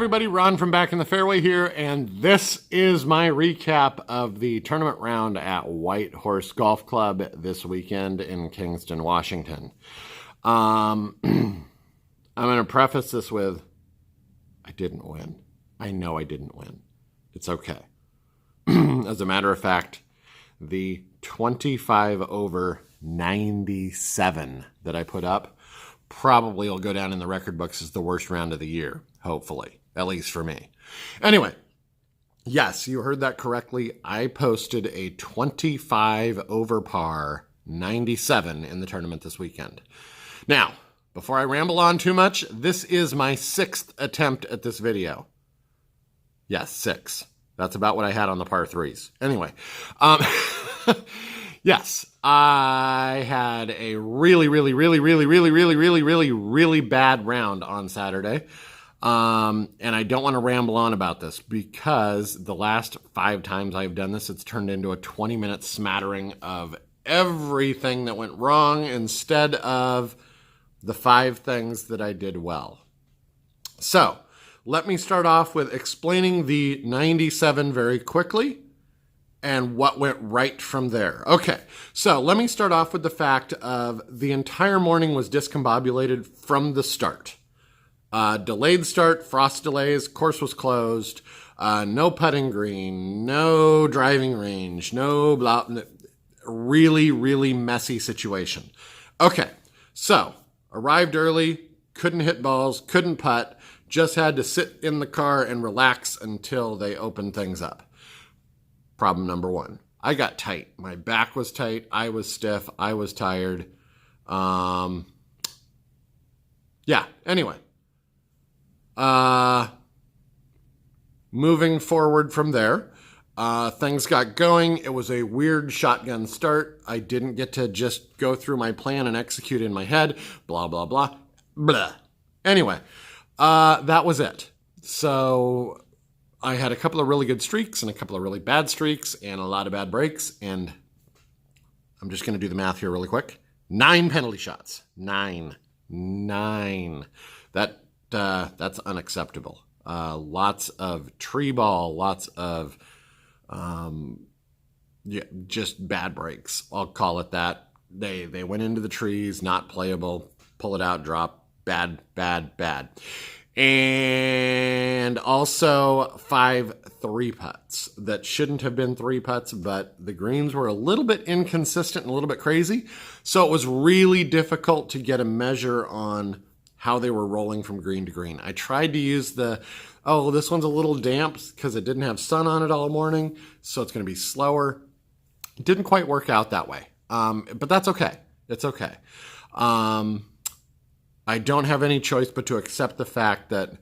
everybody, Ron from Back in the Fairway here, and this is my recap of the tournament round at White Horse Golf Club this weekend in Kingston, Washington. I'm going to preface this with, I didn't win. I know I didn't win. It's okay. As a matter of fact, the 25 over 97 that I put up probably will go down in the record books as the worst round of the year, hopefully, at least for me. Anyway, yes, you heard that correctly. I posted a 25 over par 97 in the tournament this weekend. Now, before I ramble on too much, this is my 6th attempt at this video. Yes, 6. That's about what I had on the par 3s. Anyway, yes, I had a really bad round on Saturday. And I don't want to ramble on about this because the last 5 times I've done this, it's turned into a 20-minute smattering of everything that went wrong instead of the 5 things that I did well. So let me start off with explaining the 97 very quickly and what went right from there. Okay, so let me start off with the fact of the entire morning was discombobulated from the start. Delayed start, frost delays, course was closed, no putting green, no driving range, no blah, really messy situation. Okay, so arrived early, couldn't hit balls, couldn't putt, just had to sit in the car and relax until they opened things up. Problem number 1. I got tight. My back was tight. I was stiff. I was tired. Yeah, anyway. Moving forward from there, things got going. It was a weird shotgun start. I didn't get to just go through my plan and execute in my head. Blah, blah, blah. Blah. Anyway, that was it. So I had a couple of really good streaks and a couple of really bad streaks and a lot of bad breaks. And I'm just going to do the math here really quick. 9 penalty shots. 9. That's unacceptable. Lots of tree ball, lots of just bad breaks. I'll call it that. They went into the trees, not playable, pull it out, drop, bad. And also 5 3-putts that shouldn't have been 3-putts, but the greens were a little bit inconsistent and a little bit crazy. So it was really difficult to get a measure on how they were rolling from green to green. I tried to use this one's a little damp because it didn't have sun on it all morning, so it's going to be slower. It didn't quite work out that way, but that's okay. It's okay. I don't have any choice but to accept the fact that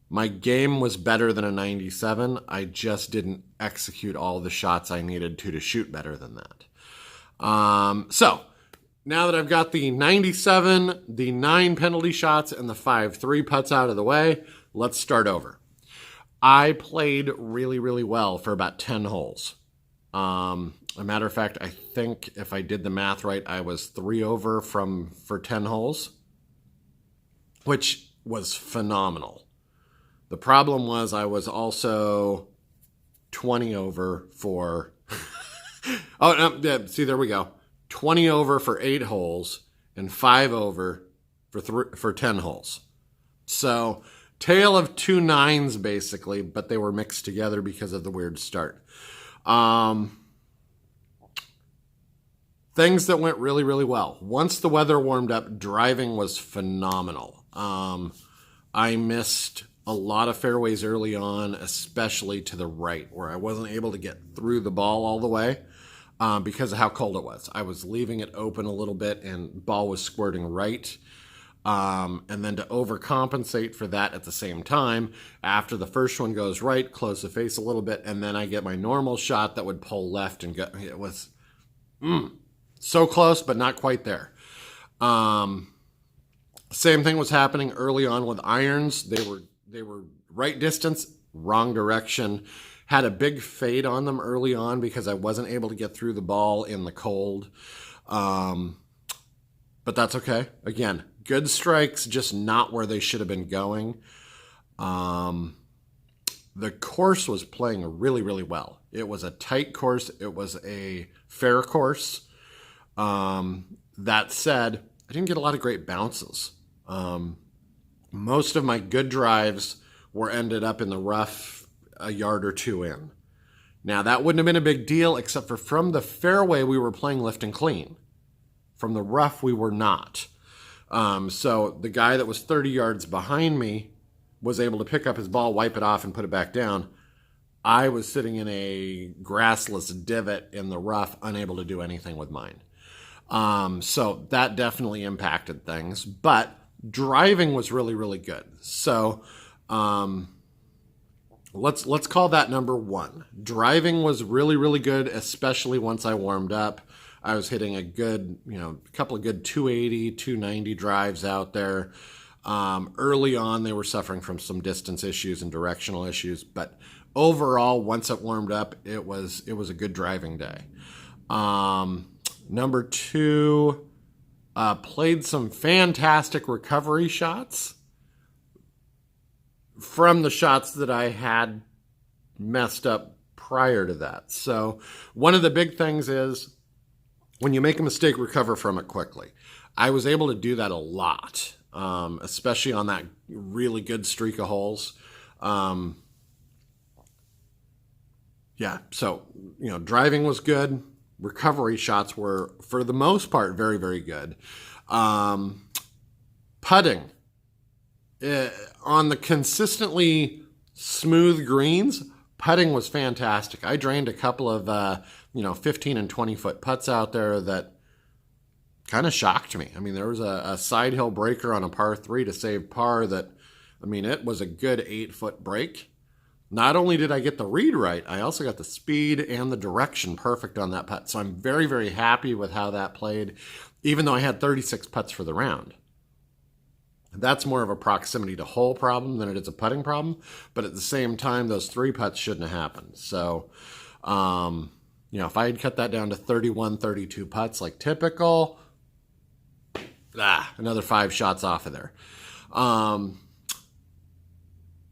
my game was better than a 97. I just didn't execute all the shots I needed to shoot better than that. So now that I've got the 97, the 9 penalty shots, and the 5 3-putts out of the way, let's start over. I played really well for about 10 holes. A matter of fact, I think if I did the math right, I was 3 over for 10 holes, which was phenomenal. The problem was I was also 20 over for... see, there we go. 20 over for 8 holes and 5 over for 10 holes. So, tale of 2 9s basically, but they were mixed together because of the weird start. Things that went really well. Once the weather warmed up, driving was phenomenal. I missed a lot of fairways early on, especially to the right, where I wasn't able to get through the ball all the way because of how cold it was. I was leaving it open a little bit and ball was squirting right. And then to overcompensate for that at the same time, after the first one goes right, close the face a little bit, and then I get my normal shot that would pull left and go. It was so close, but not quite there. Same thing was happening early on with irons. They were right distance, wrong direction. Had a big fade on them early on because I wasn't able to get through the ball in the cold. But that's okay. Again, good strikes, just not where they should have been going. the course was playing really, really well. It was a tight course. It was a fair course. That said, I didn't get a lot of great bounces. Most of my good drives were ended up in the rough a yard or two in. Now, that wouldn't have been a big deal, except for from the fairway, we were playing lift and clean. From the rough, we were not. So the guy that was 30 yards behind me was able to pick up his ball, wipe it off, and put it back down. I was sitting in a grassless divot in the rough, unable to do anything with mine. So that definitely impacted things. But driving was really, really good. So let's call that number one. Driving was really, really good, especially once I warmed up. I was hitting a good, a couple of good 280, 290 drives out there. Early on, they were suffering from some distance issues and directional issues, but overall, once it warmed up, it was a good driving day. Number two, played some fantastic recovery shots from the shots that I had messed up prior to that. So one of the big things is when you make a mistake, recover from it quickly. I was able to do that a lot, especially on that really good streak of holes. So, driving was good. Recovery shots were, for the most part, very, very good. Putting. On the consistently smooth greens, putting was fantastic. I drained a couple of, 15 and 20 foot putts out there that kind of shocked me. I mean, there was a side hill breaker on a par 3 to save par that, it was a good 8-foot break. Not only did I get the read right, I also got the speed and the direction perfect on that putt. So I'm very, very happy with how that played, even though I had 36 putts for the round. That's more of a proximity to hole problem than it is a putting problem. But at the same time, those 3 putts shouldn't have happened. So, if I had cut that down to 31, 32 putts like typical, another 5 shots off of there.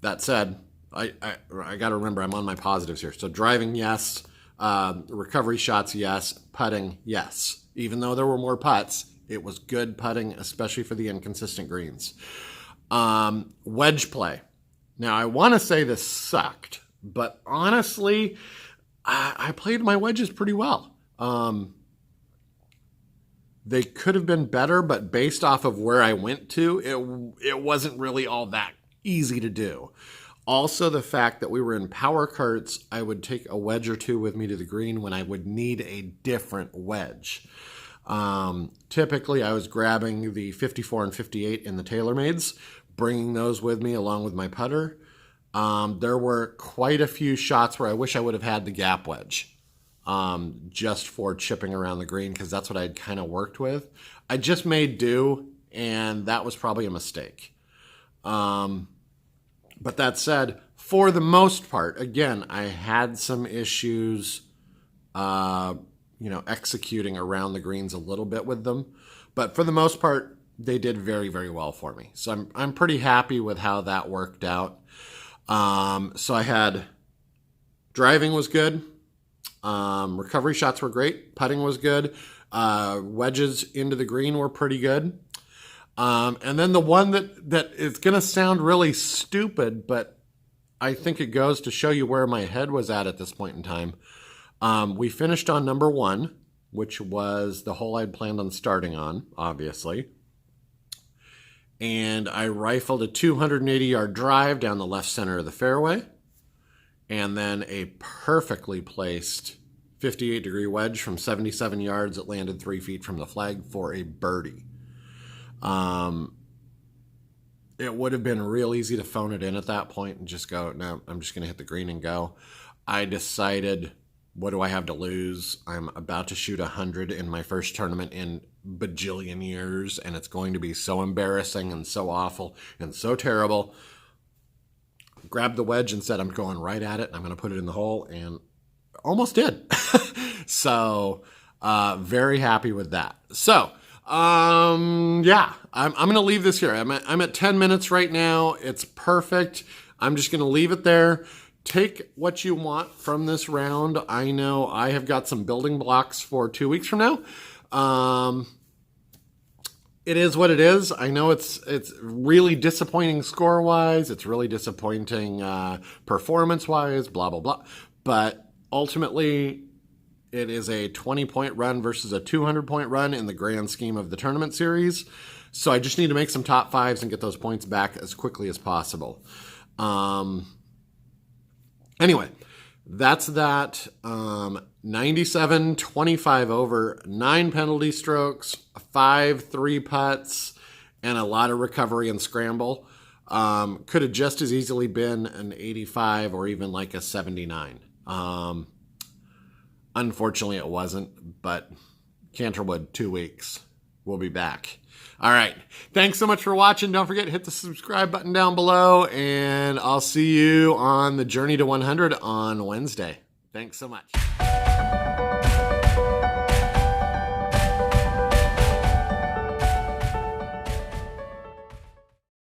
That said, I got to remember I'm on my positives here. So driving, yes. Recovery shots, yes. Putting, yes. Even though there were more putts, it was good putting, especially for the inconsistent greens. Wedge play. Now, I want to say this sucked, but honestly, I played my wedges pretty well. They could have been better, but based off of where I went to, it wasn't really all that easy to do. Also, the fact that we were in power carts, I would take a wedge or two with me to the green when I would need a different wedge. Typically, I was grabbing the 54 and 58 in the TaylorMades, bringing those with me along with my putter. There were quite a few shots where I wish I would have had the gap wedge just for chipping around the green, because that's what I'd kind of worked with. I just made do, and that was probably a mistake. But that said, for the most part, again, I had some issues, executing around the greens a little bit with them. But for the most part, they did very, very well for me. So I'm pretty happy with how that worked out. So I had driving was good. Recovery shots were great. Putting was good. Wedges into the green were pretty good. And then the one that is going to sound really stupid, but I think it goes to show you where my head was at this point in time. We finished on number 1, which was the hole I'd planned on starting on, obviously. And I rifled a 280-yard drive down the left center of the fairway, and then a perfectly placed 58-degree wedge from 77 yards that landed 3 feet from the flag for a birdie. It would have been real easy to phone it in at that point and just go, no, I'm just going to hit the green and go. I decided, what do I have to lose? I'm about to shoot 100 in my first tournament in bajillion years, and it's going to be so embarrassing and so awful and so terrible. Grabbed the wedge and said, I'm going right at it. I'm going to put it in the hole, and almost did. So, very happy with that. So, I'm going to leave this here. I'm at 10 minutes right now. It's perfect. I'm just going to leave it there. take what you want from this round. I know I have got some building blocks for 2 weeks from now. It is what it is. I know it's really disappointing score-wise. It's really disappointing performance-wise, blah, blah, blah. But ultimately, it is a 20-point run versus a 200-point run in the grand scheme of the tournament series. So I just need to make some top fives and get those points back as quickly as possible. Anyway, that's that. 97, 25 over, 9 penalty strokes, 5 3-putts, and a lot of recovery and scramble. Could have just as easily been an 85 or even like a 79. Unfortunately, it wasn't, but Canterwood, 2 weeks. We'll be back. All right. Thanks so much for watching. Don't forget to hit the subscribe button down below, and I'll see you on the journey to 100 on Wednesday. Thanks so much.